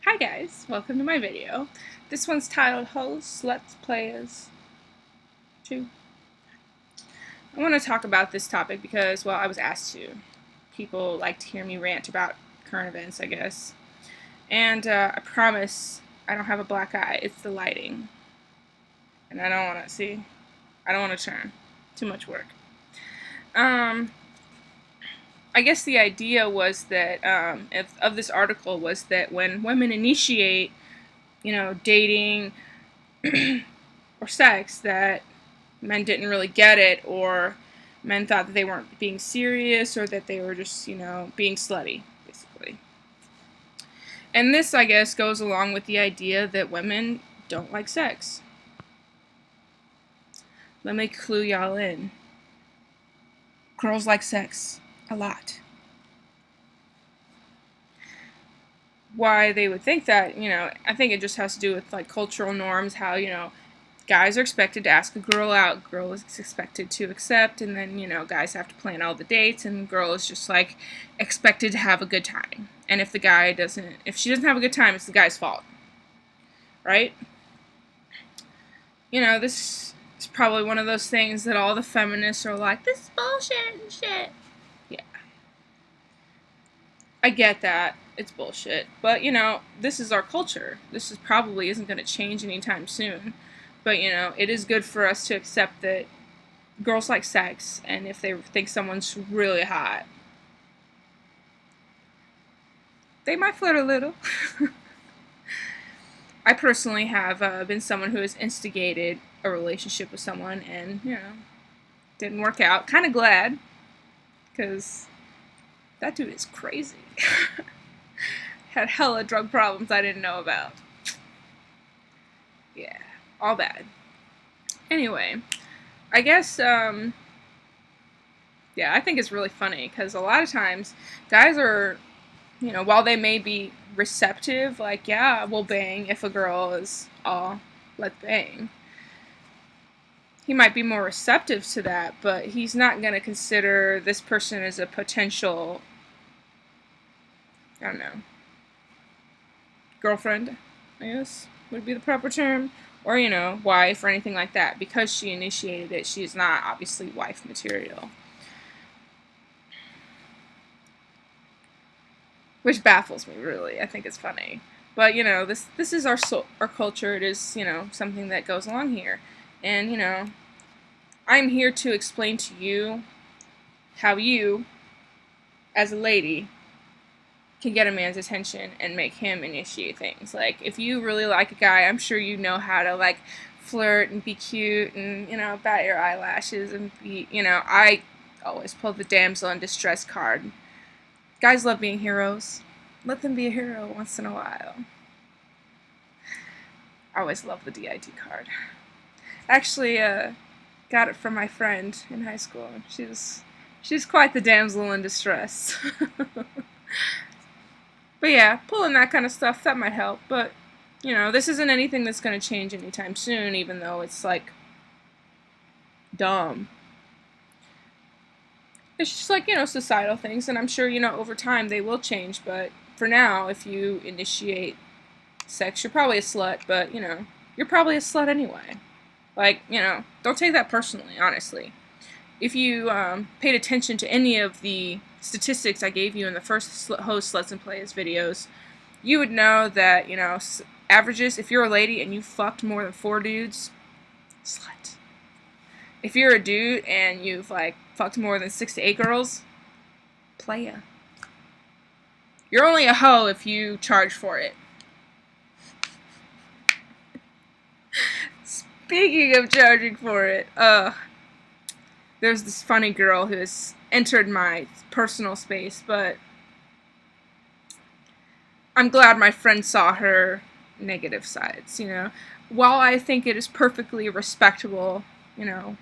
Hi guys, welcome to my video. This one's titled Sluts Playas 2. I want to talk about this topic because, well, I was asked to. People like to hear me rant about current events, I guess. And I promise I don't have a black eye. It's the lighting. And I don't want to, I don't want to turn. Too much work. I guess the idea was that, of this article was that when women initiate, dating or sex, that men didn't really get it, or men thought that they weren't being serious, or that they were just, being slutty, basically. And this, I guess, goes along with the idea that women don't like sex. Let me clue y'all in. Girls like sex a lot. Why they would think that, I think it just has to do with, like, cultural norms, how, guys are expected to ask a girl out, girl is expected to accept, and then, guys have to plan all the dates, and girl is just, like, expected to have a good time. And if she doesn't have a good time, it's the guy's fault. Right? This is probably one of those things that all the feminists are like, this is bullshit and shit. Yeah. I get that. It's bullshit. But, this is our culture. This probably isn't going to change anytime soon. But, it is good for us to accept that girls like sex, and if they think someone's really hot, they might flirt a little. I personally have been someone who has instigated a relationship with someone, and, didn't work out. Kind of glad, because that dude is crazy. Had hella drug problems I didn't know about. Yeah, all bad. Anyway, I guess, yeah, I think it's really funny, because a lot of times, guys are, while they may be receptive, like, yeah, we'll bang if a girl is all, let's bang. He might be more receptive to that, but he's not going to consider this person as a potential, I don't know, girlfriend, I guess, would be the proper term, or, wife, or anything like that. Because she initiated it, she's not, obviously, wife material. Which baffles me, really. I think it's funny. But, this is our culture. It is, something that goes along here. And, I'm here to explain to you how you, as a lady, can get a man's attention and make him initiate things. Like, if you really like a guy, I'm sure you know how to, like, flirt and be cute and, bat your eyelashes and be, I always pull the damsel in distress card. Guys love being heroes. Let them be a hero once in a while. I always love the DID card. Actually, got it from my friend in high school. She's quite the damsel in distress. But yeah, pulling that kind of stuff, that might help. But, this isn't anything that's going to change anytime soon, even though it's, like, dumb. It's just like, societal things, and I'm sure, over time they will change, but for now, if you initiate sex, you're probably a slut, but, you're probably a slut anyway. Like, don't take that personally, honestly. If you paid attention to any of the statistics I gave you in the first host Sluts Playas videos, you would know that, averages, if you're a lady and you fucked more than 4 dudes, slut. If you're a dude and you've, like, fucked more than 6 to 8 girls, playa. You're only a hoe if you charge for it. Speaking of charging for it, there's this funny girl who has entered my personal space, but I'm glad my friend saw her negative sides, While I think it is perfectly respectable,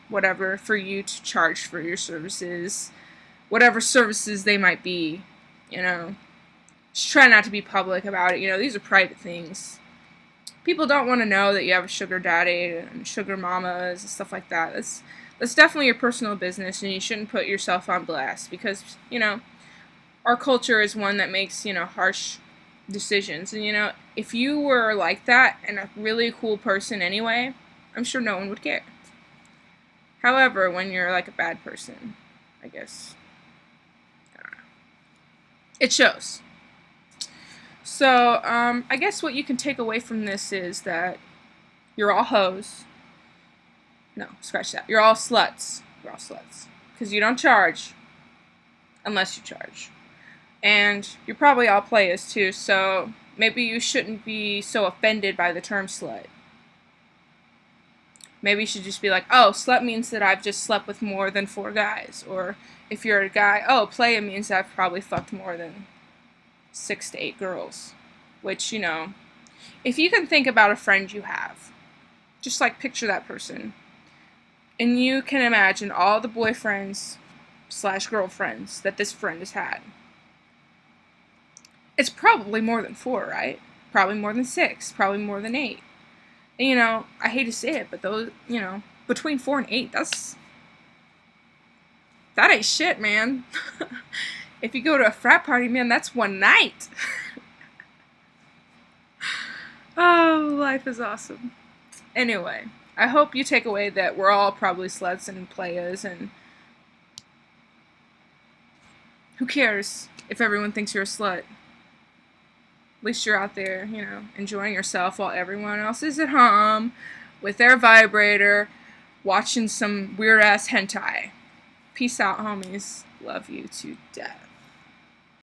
whatever, for you to charge for your services, whatever services they might be, just try not to be public about it. These are private things. People don't want to know that you have a sugar daddy and sugar mamas and stuff like that. That's definitely your personal business, and you shouldn't put yourself on blast, because, our culture is one that makes, harsh decisions. And, you know, if you were like that and a really cool person anyway, I'm sure no one would care. However, when you're like a bad person, I guess, I don't know, it shows. So, I guess what you can take away from this is that you're all hoes. No, scratch that. You're all sluts. You're all sluts. Because you don't charge. Unless you charge. And you're probably all playas too, so maybe you shouldn't be so offended by the term slut. Maybe you should just be like, oh, slut means that I've just slept with more than 4 guys. Or if you're a guy, oh, playa means I've probably fucked more than 6 to 8 girls. Which, you know, if you can think about a friend you have, just like picture that person. And you can imagine all the boyfriends / girlfriends that this friend has had. It's probably more than 4, right? Probably more than 6, probably more than 8. And, you know, I hate to say it, but those, you know, between 4 and 8, that ain't shit, man. If you go to a frat party, man, that's one night. Oh, life is awesome. Anyway, I hope you take away that we're all probably sluts and playas, and who cares if everyone thinks you're a slut? At least you're out there, you know, enjoying yourself while everyone else is at home with their vibrator watching some weird-ass hentai. Peace out, homies. Love you to death.